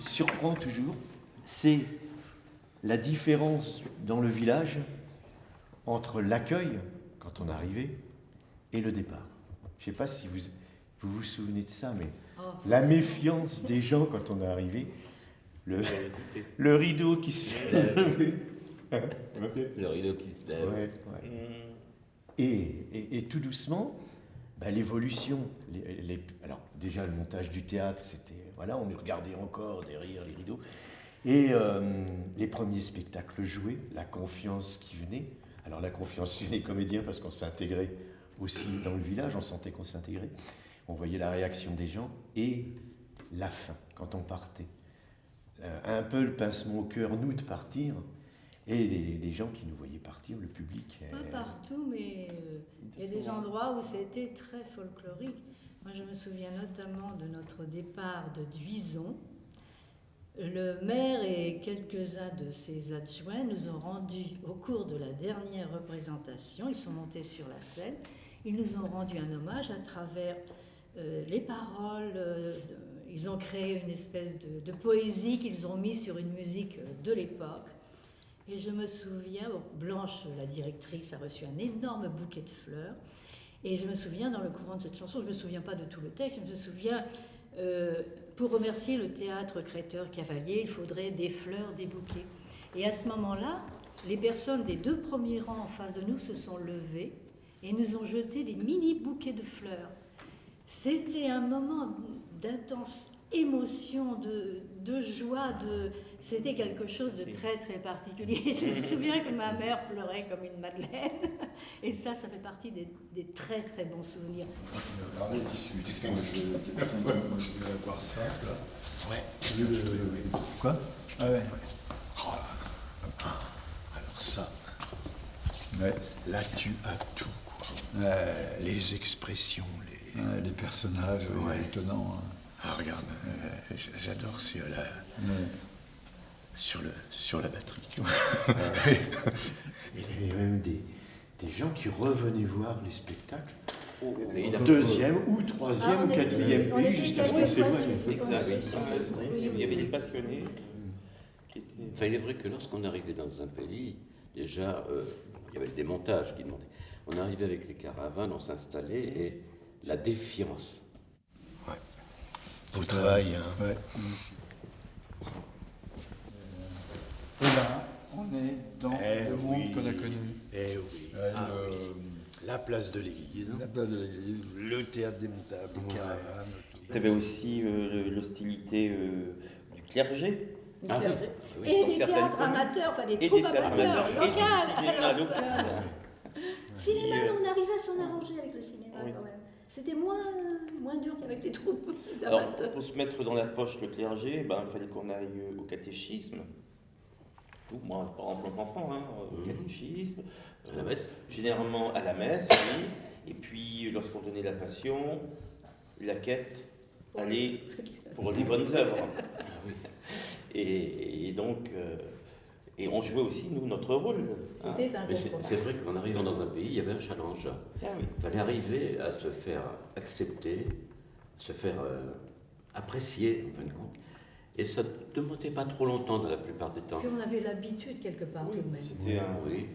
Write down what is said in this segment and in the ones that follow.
surprend toujours, c'est la différence dans le village entre l'accueil, quand on arrivait, et le départ. Je ne sais pas si vous vous souvenez de ça, mais la méfiance des gens quand on est arrivé, le rideau qui se levait. Le rideau qui se lève. Ouais. Et tout doucement, l'évolution. Alors, déjà, le montage du théâtre, c'était. Voilà, on y regardait encore derrière les rideaux. Et les premiers spectacles joués, la confiance qui venait. Alors, la confiance chez les comédiens, parce qu'on s'intégrait aussi dans le village, on sentait qu'on s'intégrait. On voyait la réaction des gens. Et la fin, quand on partait. Un peu le pincement au cœur, nous, de partir. Et les gens qui nous voyaient partir, le public. Pas partout, mais il y a des endroits où c'était très folklorique. Moi, je me souviens notamment de notre départ de Duison. Le maire et quelques-uns de ses adjoints nous ont rendus, au cours de la dernière représentation, ils sont montés sur la scène, ils nous ont rendu un hommage à travers les paroles. Ils ont créé une espèce de poésie qu'ils ont mis sur une musique de l'époque. Et je me souviens, Blanche, la directrice, a reçu un énorme bouquet de fleurs. Et je me souviens, dans le courant de cette chanson, je ne me souviens pas de tout le texte, je me souviens, pour remercier le théâtre Créteur-Cavalier, il faudrait des fleurs, des bouquets. Et à ce moment-là, les personnes des 2 premiers rangs en face de nous se sont levées et nous ont jeté des mini bouquets de fleurs. C'était un moment d'intense émotion, de joie, c'était quelque chose de très très particulier. Je me souviens que ma mère pleurait comme une madeleine, et ça fait partie des très très bons souvenirs. Quand tu me regardais, moi je vais voir ça, là. Ouais. Quoi? Ah ouais. Oh là. Alors ça, Ouais. là tu as tout, quoi. Les expressions, Les personnages, Ouais. étonnants. Hein. Ah, regarde, j'adore sur la batterie. Tu vois. Il y avait même des gens qui revenaient voir les spectacles. Deuxième ou troisième ou quatrième pays jusqu'à ce qu'on s'éloigne. Exact. Oui. Il y avait des passionnés qui étaient... Enfin, il est vrai que lorsqu'on arrivait dans un pays, déjà, il y avait le démontage qui demandait. On arrivait avec les caravanes, on s'installait et la défiance. Ouais. Beau travail. Hein. Ouais. Et là, on est dans le monde qu'on a connu. Eh oui. La place de l'église. La place de l'église, le théâtre démontable, les caravanes. Tu avais aussi l'hostilité du clergé. Ah oui. Et Dans des certaines théâtres communes. amateurs, enfin des Et des troupes théâtres amateurs, amateurs. Et du cinéma locales. local. Cinéma, on arrivait à s'en arranger avec le cinéma Oui. quand même. C'était moins dur qu'avec les troupes Alors, d'amateurs. pour se mettre dans la poche le clergé, il fallait qu'on aille au catéchisme. Ou moi, en tant qu'enfant, au catéchisme. À la messe. Généralement à la messe, oui. Et puis, lorsqu'on donnait la passion, la quête, aller pour les bonnes œuvres. Et donc, et on jouait aussi, nous, notre rôle. C'était un Mais c'est combat. vrai qu'en arrivant dans un pays, il y avait un challenge. Ah oui. Il fallait arriver à se faire accepter, se faire apprécier, en fin de compte. Et ça ne demandait pas trop longtemps dans la plupart des temps. Puis on avait l'habitude quelque part tout de même. C'était un... Oui.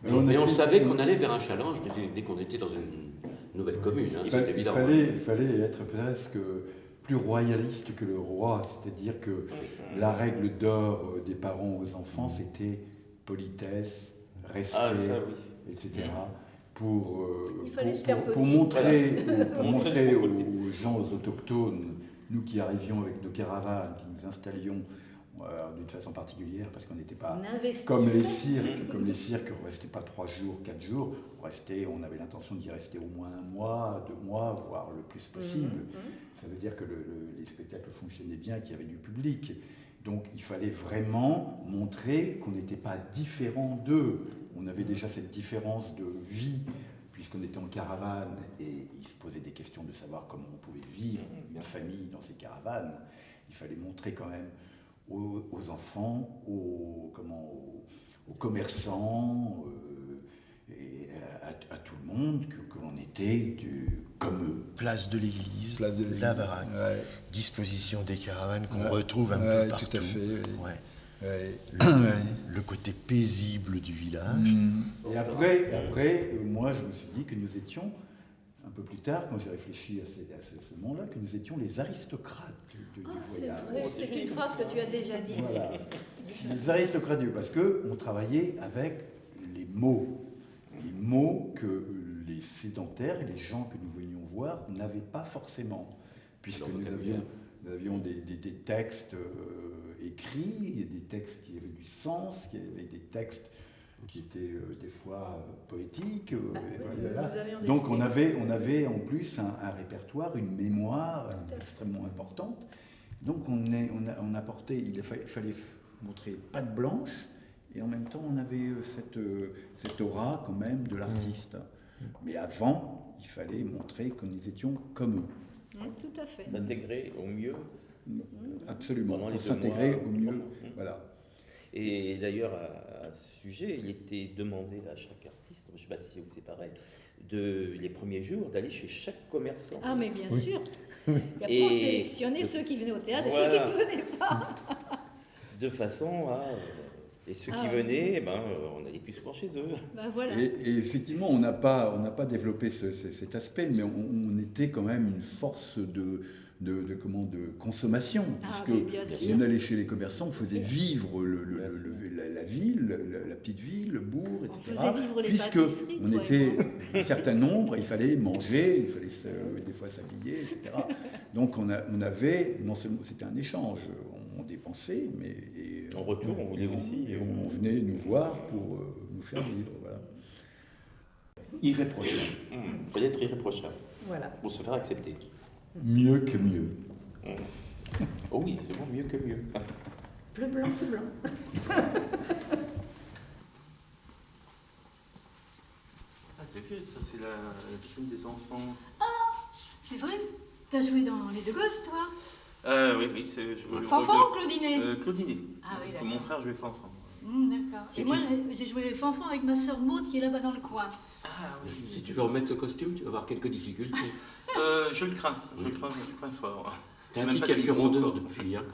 Mais Mais on était- savait qu'on allait vers un challenge dès qu'on était dans une nouvelle commune, hein, Il c'est évident. fallait être presque plus royaliste que le roi, c'est-à-dire que la règle d'or des parents aux enfants, c'était politesse, respect, Ah, ça, oui. etc. Pour, Il fallait se faire pour petit. montrer, Voilà. pour Montrer montrer le côté. aux gens, aux autochtones, nous qui arrivions avec nos caravanes, qui nous installions d'une façon particulière, parce qu'on n'était pas On investissait. comme les cirques, on ne restait pas 3 jours, 4 jours, on avait l'intention d'y rester au moins 1 mois, 2 mois, voire le plus possible. Ça veut dire que les spectacles fonctionnaient bien, qu'il y avait du public. Donc il fallait vraiment montrer qu'on n'était pas différent d'eux. On avait déjà cette différence de vie, puisqu'on était en caravane, et ils se posaient des questions de savoir comment on pouvait vivre une famille dans ces caravanes. Il fallait montrer quand même aux enfants, aux commerçants, et à tout le monde que l'on était comme eux. Place de l'église, Place de l'église. la baraque, Ouais. disposition des caravanes qu'on Ouais. retrouve un Ouais, peu partout. tout à fait, oui. Ouais. Ouais. Le côté paisible du village. Et après, moi, je me suis dit que nous étions, un peu plus tard, quand j'ai réfléchi à ce moment-là, que nous étions les aristocrates du C'est voyage. vrai, c'est une phrase que tu as déjà dite. Voilà. Les aristocrates, parce qu'on travaillait avec les mots que les sédentaires et les gens que nous venions voir n'avaient pas forcément, puisque nous avions des textes écrits, des textes qui avaient du sens, qui avaient des textes qui étaient des fois poétiques. Voilà. Nous avions des Donc on signes. avait en plus un répertoire, une mémoire extrêmement importante. Donc on apportait, il fallait montrer patte blanche, et en même temps on avait cette aura quand même de l'artiste. Mais avant, il fallait montrer que nous étions comme eux. Tout à fait. S'intégrer au mieux. Absolument, Pendant les pour 2 s'intégrer mois. au mieux. Voilà. Et d'ailleurs, à ce sujet, il était demandé à chaque artiste, je ne sais pas si c'est pareil, les premiers jours, d'aller chez chaque commerçant. Ah, mais bien sûr. Et après, Et- on sélectionnait ceux qui venaient au théâtre et Voilà. ceux qui ne venaient pas. De façon à... Et ceux qui Ah. venaient, on allait plus souvent chez eux. Ben voilà. Et effectivement, on n'a pas développé cet aspect, mais on était quand même une force de consommation, Ah, puisque mais bien sûr. on allait chez les commerçants, on faisait Bien sûr. vivre la ville, la petite ville, le bourg, etc. faisait vivre les puisque pâtisseries, on toi et était moi. un certain nombre, il fallait manger, il fallait des fois s'habiller, etc. Donc on avait, non seulement c'était un échange, on dépensait, mais En retour, on voulait aussi. et on venait nous voir pour nous faire vivre. Voilà. Irréprochable. Fallait être irréprochable Voilà. pour se faire accepter. Mieux que mieux. Oh oui, c'est bon, mieux que mieux. Bleu, blanc, bleu, blanc. Ah, c'est vieux, ça, c'est la film des enfants. C'est vrai. T'as joué dans Les Deux Gosses, toi Oui, c'est... Fanfan ou Claudinet Claudinet. Ah oui, d'accord. Mon frère jouait Fanfan. D'accord. Et moi, j'ai joué Fanfan avec ma sœur Maud qui est là-bas dans le coin. Ah oui. Si tu veux remettre le costume, tu vas avoir quelques difficultés. Je le crains fort. T'as Je sais même acquis pas quelques s'il existe rondeurs encore. depuis. Hein.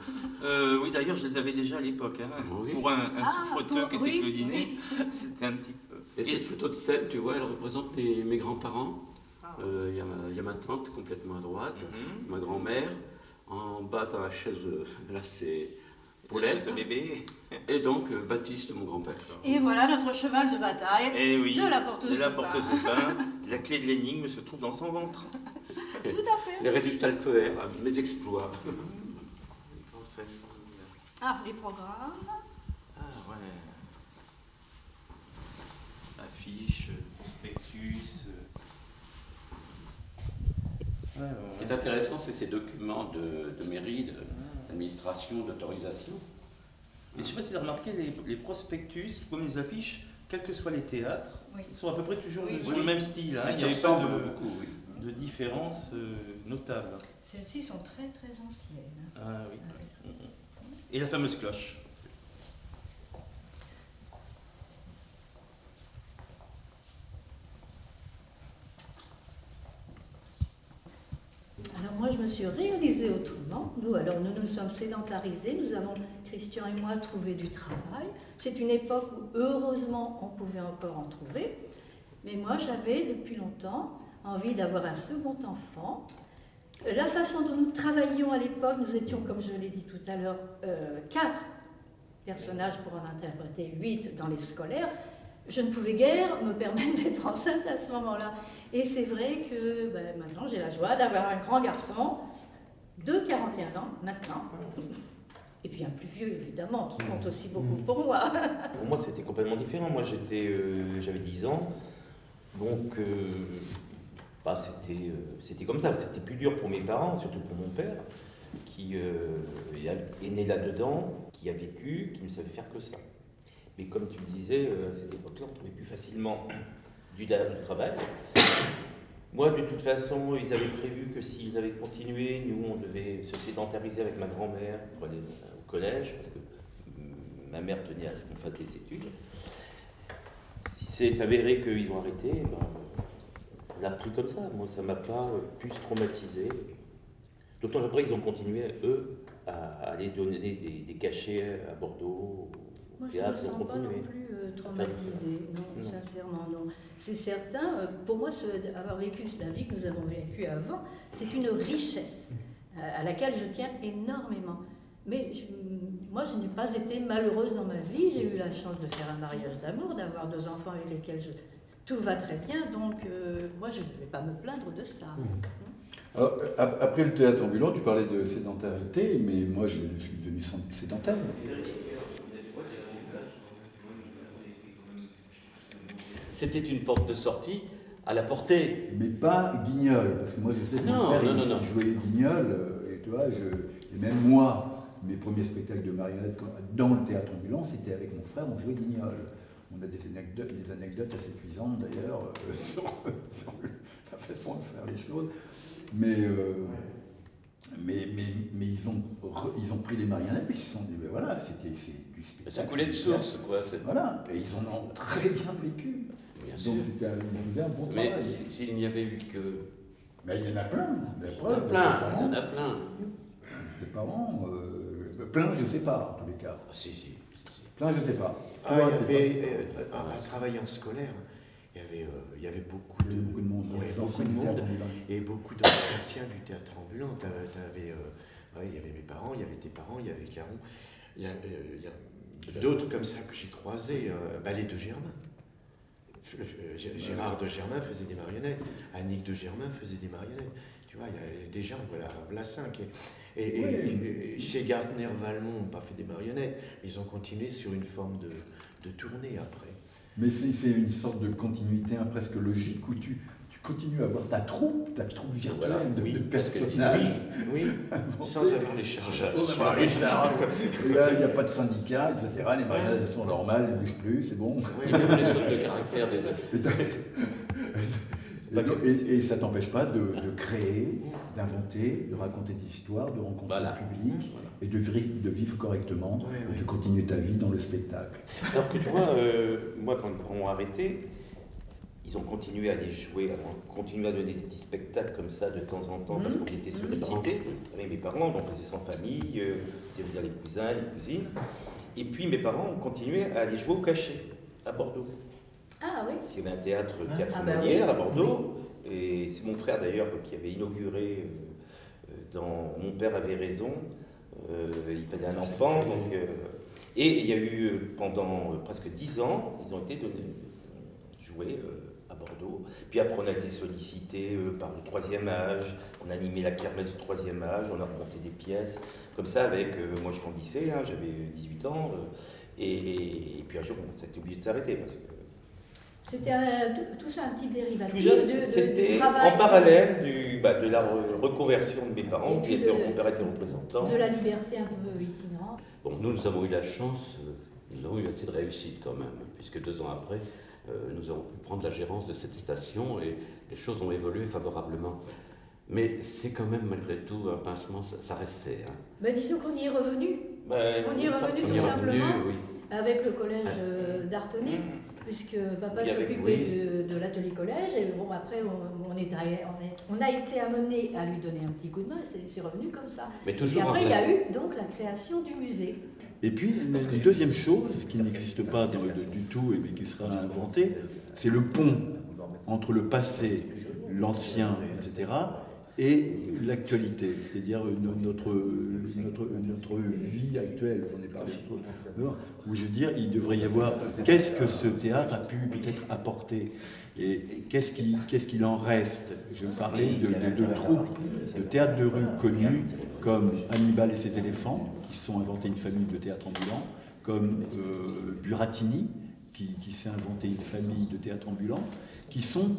Oui, d'ailleurs, je les avais déjà à l'époque. Hein. Oui. Pour un souffreteux qui était oui, Claudinet, oui. c'était un petit peu... Et cette photo de scène, tu vois, elle représente mes grands-parents. Il y a ma tante complètement à droite, ma grand-mère. En bas, dans la chaise, là, c'est Paulette. Paulette, bébé. Et donc, Baptiste, mon grand-père. Et voilà notre cheval de bataille Eh oui, de la porte de la porte aux pain. La clé de l'énigme se trouve dans son ventre. Tout à fait. Les résultats scolaires, mes exploits. Ah, les programmes. Ah ouais. Affiches, prospectus. Ce qui est intéressant, c'est ces documents de mairie, d'administration, d'autorisation. Et je ne sais pas si vous avez remarqué, les prospectus, comme les affiches, quels que soient les théâtres, Oui. ils sont à peu près toujours Oui. sur le même style. Hein. Il n'y Qui avait pas ressemblent beaucoup, oui. de différence notable. Celles-ci sont très très anciennes. Ah oui. Et la fameuse cloche. Alors moi, je me suis réalisée autrement. Nous nous sommes sédentarisés. Nous avons, Christian et moi, trouvé du travail. C'est une époque où, heureusement, on pouvait encore en trouver. Mais moi, j'avais, depuis longtemps, envie d'avoir un second enfant. La façon dont nous travaillions à l'époque, nous étions, comme je l'ai dit tout à l'heure, 4 personnages pour en interpréter 8 dans les scolaires. Je ne pouvais guère me permettre d'être enceinte à ce moment-là. Et c'est vrai que maintenant, j'ai la joie d'avoir un grand garçon de 41 ans, maintenant. Et puis un plus vieux, évidemment, qui compte aussi beaucoup pour moi. Pour moi, c'était complètement différent. Moi, j'avais 10 ans. Donc, c'était comme ça. C'était plus dur pour mes parents, surtout pour mon père, qui est né là-dedans, qui a vécu, qui ne savait faire que ça. Mais comme tu le disais, à cette époque-là, on trouvait plus facilement du travail. Moi, de toute façon, ils avaient prévu que s'ils avaient continué, nous, on devait se sédentariser avec ma grand-mère pour aller au collège, parce que ma mère tenait à ce qu'on fasse les études. Si c'est avéré qu'ils ont arrêté, on l'a pris comme ça. Moi, ça ne m'a pas plus traumatisé. D'autant qu'après, ils ont continué, eux, à aller donner des cachets à Bordeaux. Moi, je ne me sens pas non plus traumatisée, non, sincèrement, non. C'est certain, pour moi, avoir vécu la vie que nous avons vécue avant, c'est une richesse à laquelle je tiens énormément. Mais moi, je n'ai pas été malheureuse dans ma vie. J'ai eu la chance de faire un mariage d'amour, d'avoir 2 enfants avec lesquels tout va très bien. Donc, moi, je ne vais pas me plaindre de ça. Alors, après le théâtre ambulant, tu parlais de sédentarité, mais moi, je suis devenu sédentaire. C'était une porte de sortie à la portée. Mais pas Guignol, parce que moi, je sais que mon père, il jouait Guignol, et tu vois, et même moi, mes premiers spectacles de marionnettes dans le théâtre ambulant, c'était avec mon frère, on jouait Guignol. On a des anecdotes assez cuisantes d'ailleurs sur la façon de faire les choses. Mais ils ont pris les marionnettes, mais ils se sont dit, ben voilà, c'est du spectacle. Ça coulait de source, quoi. Voilà, et ils en ont très bien vécu. Bien Donc sûr. c'était un bon travail. Mais s'il n'y avait eu que... Mais il y en a plein. Il y en a plein. Des parents, plein, je ne sais pas, en tous les cas. Ah, si. Plein, je ne sais pas. Il y avait, à travailler en scolaire, il y avait beaucoup de monde, ouais, les beaucoup anciens de du monde théâtre ambulant. et beaucoup d'anciens du théâtre ambulant. Il y avait mes parents, il y avait tes parents, il y avait Caron. Il y a d'autres comme ça que j'ai croisés. Les deux Germain. Gérard de Germain faisait des marionnettes. Annick de Germain faisait des marionnettes. Tu vois, il y a des gens, voilà 5. Et chez Gartner-Valmont, n'ont pas fait des marionnettes. Ils ont continué sur une forme de tournée après. Mais c'est une sorte de continuité presque logique où tu continues à avoir ta troupe virtuelle de personnages. Oui, sans avoir les charges. Et là, il n'y a pas de syndicat, etc. Les marionnettes sont normales, elles ne bougent plus, c'est bon. Et même les sautes de caractère des Et ça ne t'empêche pas de créer, d'inventer, de raconter des histoires, de rencontrer le public et de vivre correctement et de continuer ta vie dans le spectacle. Alors que tu vois, moi quand ils m'ont arrêté, ils ont continué à aller jouer, continué à donner des petits spectacles comme ça de temps en temps parce qu'on était sollicités avec mes parents, donc on faisait sans famille, il y avait les cousins, les cousines. Et puis mes parents ont continué à aller jouer au cachet à Bordeaux. Ah oui. Il y avait un théâtre Molière à Bordeaux, et c'est mon frère d'ailleurs qui avait inauguré dans Mon père avait raison. Il fallait un enfant, donc, et il y a eu pendant presque 10 ans, ils ont été joués à Bordeaux. Puis après, on a été sollicités par le 3e âge, on a animé la kermesse du 3e âge, on a remonté des pièces, comme ça, avec, moi je grandissais, j'avais 18 ans, et puis un jour, ça a été obligé de s'arrêter parce que. C'était tout ça un petit dérivatif C'était du travail. En parallèle de la reconversion de mes parents, mon père était représentant. De la liberté un peu itinérante. Bon, nous avons eu la chance, nous avons eu assez de réussite quand même, puisque 2 ans après, nous avons pu prendre la gérance de cette station et les choses ont évolué favorablement. Mais c'est quand même malgré tout un pincement, ça restait. Ben, disons qu'on y est revenu. On y est revenu tout simplement avec le collège d'Artenay. Puisque papa s'occupait de l'atelier collège, et bon, après, on a été amené à lui donner un petit coup de main, c'est revenu comme ça. Mais toujours et après, il y a eu donc la création du musée. Et puis, une deuxième chose qui n'existe pas du tout, mais qui sera inventée, c'est le pont entre le passé, l'ancien, etc., et l'actualité, c'est-à-dire notre vie actuelle. On est parlé où je veux dire, il devrait y avoir qu'est-ce que ce théâtre a pu peut-être apporter et qu'est-ce qu'il en reste. Je parlais de troupes de théâtre de rue connus comme Hannibal et ses éléphants, qui se sont inventés une famille de théâtre ambulant, comme Buratini, qui s'est inventé une famille de théâtre ambulant, qui sont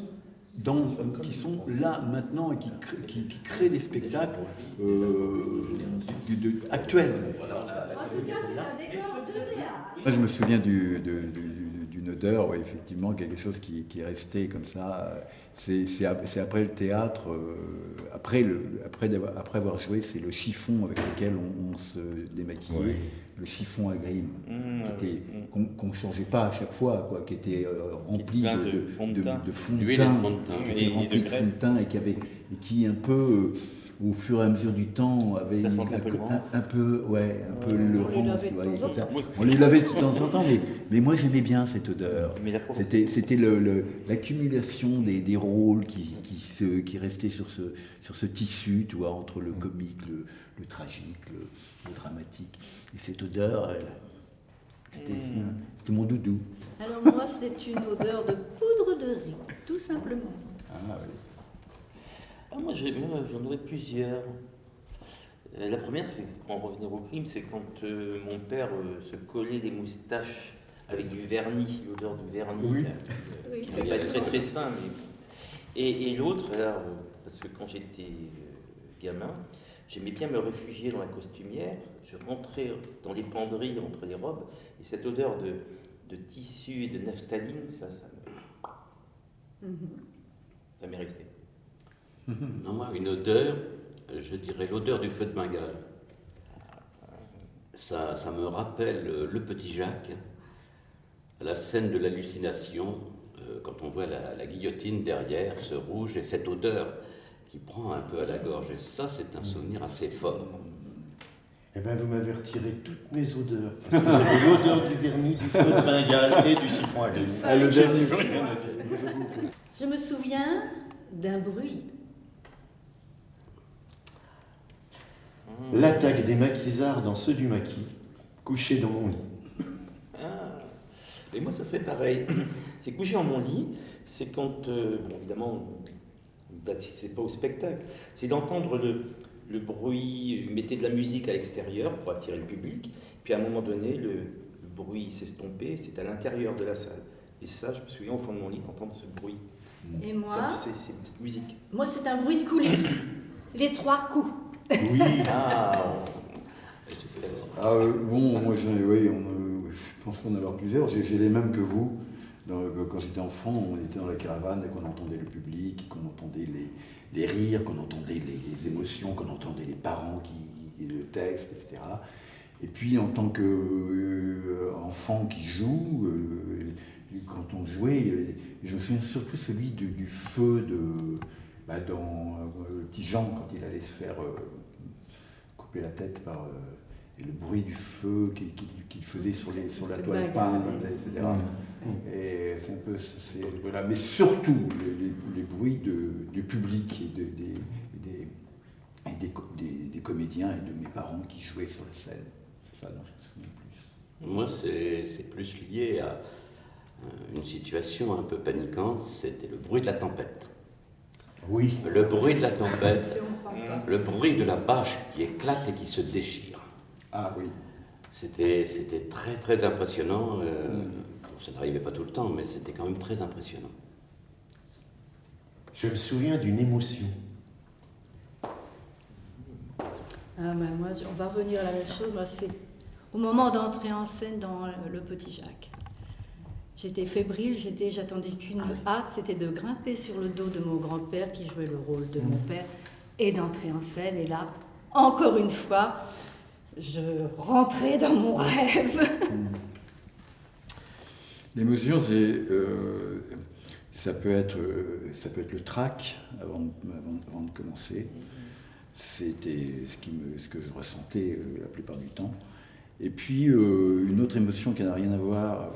là maintenant et qui créent des spectacles actuels. En tout cas, c'est un décor de théâtre. Moi, je me souviens d'une une odeur, ouais, effectivement, quelque chose qui est resté comme ça. C'est après le théâtre, après avoir joué, c'est le chiffon avec lequel on se démaquillait, Ouais. le chiffon à grime, qu'on ne changeait pas à chaque fois, quoi, qui était rempli plein de fond de teint. fond de D'huile et de teint, fond de teint. qui Et était de rempli de fond graisse. de teint et qui un peu, au fur et à mesure du temps, avait Ça sentait un peu le rance. un peu le On les rance, lavait de ouais, temps en comme ça. temps. On les lavait de temps en temps, mais moi j'aimais bien cette odeur. Mais la provenance- C'était l'accumulation des rôles qui restaient sur ce tissu, tu vois, entre le comique, le tragique, le dramatique. Et cette odeur, c'était mon doudou. Alors moi, c'est une odeur de poudre de riz, tout simplement. Ah, oui. Ah, moi, j'en aurais plusieurs. La première, c'est, pour en revenir au crime, c'est quand mon père se collait les moustaches avec du vernis, l'odeur du vernis, Oui. Oui, qui ne devait pas être très très sain. Et l'autre, alors, parce que quand j'étais gamin, j'aimais bien me réfugier dans la costumière. Je rentrais dans les penderies entre les robes, et cette odeur de tissu et de naphtaline, ça m'est resté. Non, moi, une odeur, je dirais l'odeur du feu de Bengale. Ça me rappelle le petit Jacques, la scène de l'hallucination, quand on voit la guillotine derrière, ce rouge, et cette odeur qui prend un peu à la gorge. Et ça, c'est un souvenir assez fort. Eh bien, vous m'avez retiré toutes mes odeurs. Parce que j'avais l'odeur du vernis, du feu de Bengale et du chiffon à griffe. Ah, le J'ai dernier. plus rien à dire. Je me souviens d'un bruit. L'attaque des maquisards dans ceux du maquis, couchés dans mon lit. Ah, et moi, ça serait pareil. C'est coucher dans mon lit, c'est quand, bon, évidemment, d'assister pas au spectacle, c'est d'entendre le bruit, mettez de la musique à l'extérieur pour attirer le public, puis à un moment donné, le bruit s'estomper, c'est à l'intérieur de la salle. Et ça, je me souviens au fond de mon lit d'entendre ce bruit. Et moi, C'est cette musique. moi c'est un bruit de coulisses. Les 3 coups. Oui, Ah, c'est facile. Ah, bon, moi, je pense qu'on en a alors plusieurs. J'ai les mêmes que vous. Quand j'étais enfant, on était dans la caravane et qu'on entendait le public, qu'on entendait les rires, qu'on entendait les émotions, qu'on entendait les parents le texte, etc. Et puis, en tant qu'enfant qui joue, quand on jouait, je me souviens surtout celui du feu dans le petit Jean, quand il allait se faire couper la tête et le bruit du feu qu'il faisait sur la toile peinte, etc. Et c'est un peu voilà. Mais surtout les bruits du public et des comédiens et de mes parents qui jouaient sur la scène. Ça, non, je me souviens plus. Moi, c'est plus lié à une situation un peu paniquante, c'était le bruit de la tempête. oui. Le bruit de la tempête, Si on prend pas. le bruit de la bâche qui éclate et qui se déchire. Ah oui. C'était très très impressionnant. Ça n'arrivait pas tout le temps, mais c'était quand même très impressionnant. Je me souviens d'une émotion. Ah, ben moi, on va revenir à la même chose. Moi, c'est au moment d'entrer en scène dans Le Petit Jacques. J'étais fébrile, j'attendais qu'une hâte, c'était de grimper sur le dos de mon grand-père qui jouait le rôle de mon père et d'entrer en scène. Et là, encore une fois, je rentrais dans mon rêve. L'émotion, ça peut être le trac avant de commencer. C'était ce que je ressentais la plupart du temps. Et puis une autre émotion qui n'a rien à voir,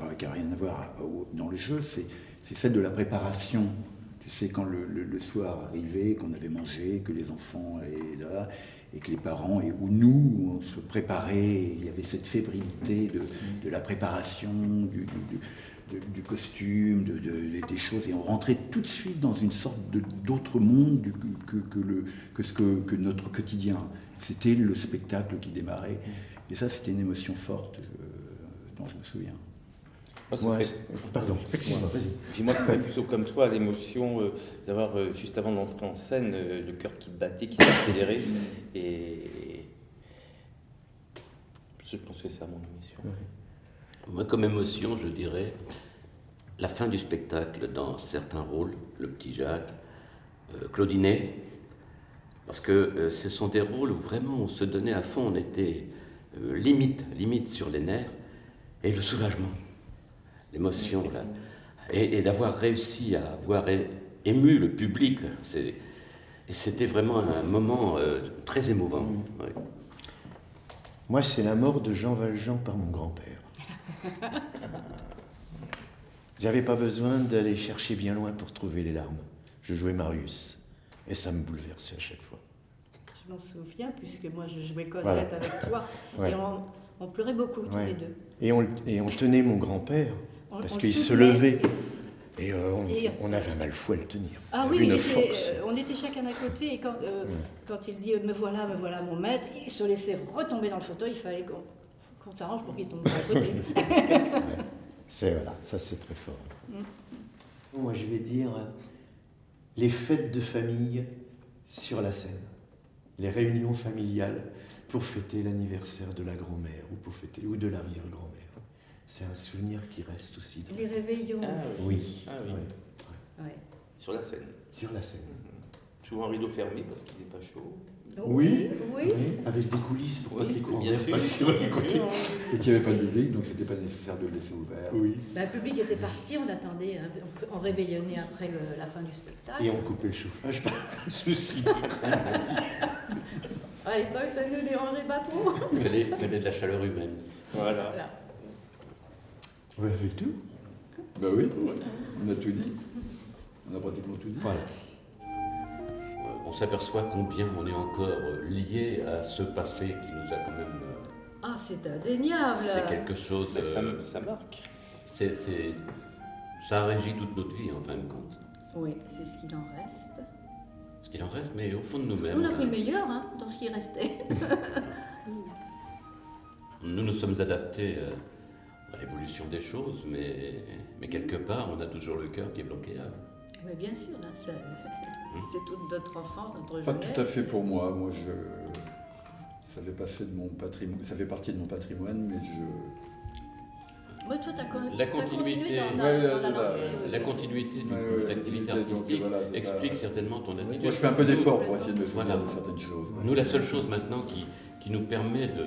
dans le jeu, c'est celle de la préparation. Tu sais, quand le soir arrivait, qu'on avait mangé, que les enfants allaient là, et que les parents, ou nous, on se préparait, il y avait cette fébrilité de la préparation, du costume, des choses, et on rentrait tout de suite dans une sorte d'autre monde que notre quotidien. C'était le spectacle qui démarrait. Et ça, c'était une émotion forte dont je me souviens. Moi, ça Ouais. serait... Pardon, excuse-moi, vas-y. Puis moi, ce serait plutôt comme toi, l'émotion d'avoir, juste avant d'entrer en scène, le cœur qui battait, qui s'accélérait. Et je pense que c'est ça mon émotion. Moi, comme émotion, je dirais la fin du spectacle dans certains rôles, le petit Jacques, Claudinet, parce que ce sont des rôles où vraiment on se donnait à fond, on était limite sur les nerfs, et le soulagement, l'émotion, là, et d'avoir réussi à avoir ému le public, et c'était vraiment un moment très émouvant. Oui. Moi, c'est la mort de Jean Valjean par mon grand-père. J'avais pas besoin d'aller chercher bien loin pour trouver les larmes. Je jouais Marius, et ça me bouleversait à chaque fois. Je m'en souviens, puisque moi je jouais Cosette Voilà. avec toi, Ouais. et on pleurait beaucoup tous Ouais. les deux. Et on tenait mon grand-père, parce On qu'il se soutenait. levait. Et Et- on avait un mal fou à le tenir. Ah Il oui, avait une il force. était, on était chacun à côté, et quand il dit me voilà mon maître, il se laissait retomber dans le fauteuil, il fallait qu'on s'arrange pour qu'il tombe à côté. Voilà, ça c'est très fort. Moi je vais dire les fêtes de famille sur la scène, les réunions familiales pour fêter l'anniversaire de la grand-mère ou de l'arrière-grand-mère. C'est un souvenir qui reste aussi. Les réveillons Ah aussi. Oui. Ah oui. Ouais. Ouais. Sur la scène. Sur la scène. Souvent rideau fermé parce qu'il n'est pas chaud. Oui. Oui, avec des coulisses pour pas que les courants bien d'air sûr, passent sur les bien côtés. sûr. Et qu'il n'y avait pas de public, donc c'était pas nécessaire de le laisser ouvert. Oui. Ben, le public était parti, on attendait, on réveillonnait après la fin du spectacle. Et on coupait le chauffage par souci. À l'époque, ça ne nous dérangeait pas trop. Il fallait de la chaleur humaine. Voilà. Voilà. On avait tout. Ben oui, on a tout dit. On a pratiquement tout dit. Voilà. On s'aperçoit combien on est encore lié à ce passé qui nous a quand même... Ah, c'est indéniable. c'est quelque chose... Ben, ça marque. ça régit toute notre vie, en fin de compte. Oui, c'est ce qu'il en reste. Ce qu'il en reste, mais au fond de nous-mêmes... On a pris le meilleur dans ce qui restait. Nous nous sommes adaptés à l'évolution des choses, mais quelque part, on a toujours le cœur qui est bloquéable. Mais bien sûr, c'est toute notre enfance, notre Pas jeunesse. tout à fait pour moi. Moi, ça fait partie de mon patrimoine, mais Moi, toi, t'as La continué continuité- dans Ouais, la ouais, lancée. ouais. La continuité Ouais, ouais, de l'activité donc, artistique voilà, c'est explique ça. certainement ton attitude. moi, je fais un peu d'effort pour essayer de me souvenir Voilà. de certaines choses. ouais. Nous, la seule chose maintenant qui nous permet de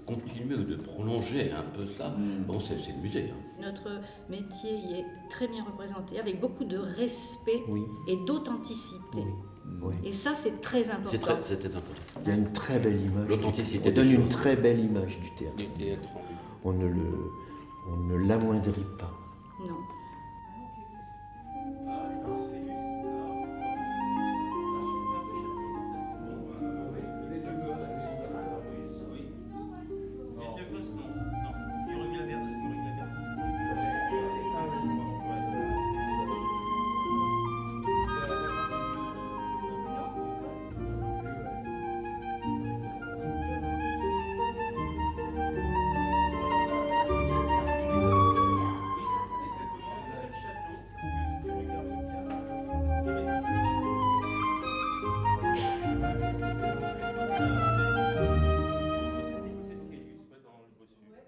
continuer ou de prolonger un peu ça, bon, c'est le musée. Hein. Notre métier y est très bien représenté, avec beaucoup de respect Oui. et d'authenticité. Oui. Et ça, c'est très important. C'était important. Il y a une très belle image. L'authenticité On donne des une choses. très belle image du théâtre. Du théâtre. On ne l'amoindrit pas. Non.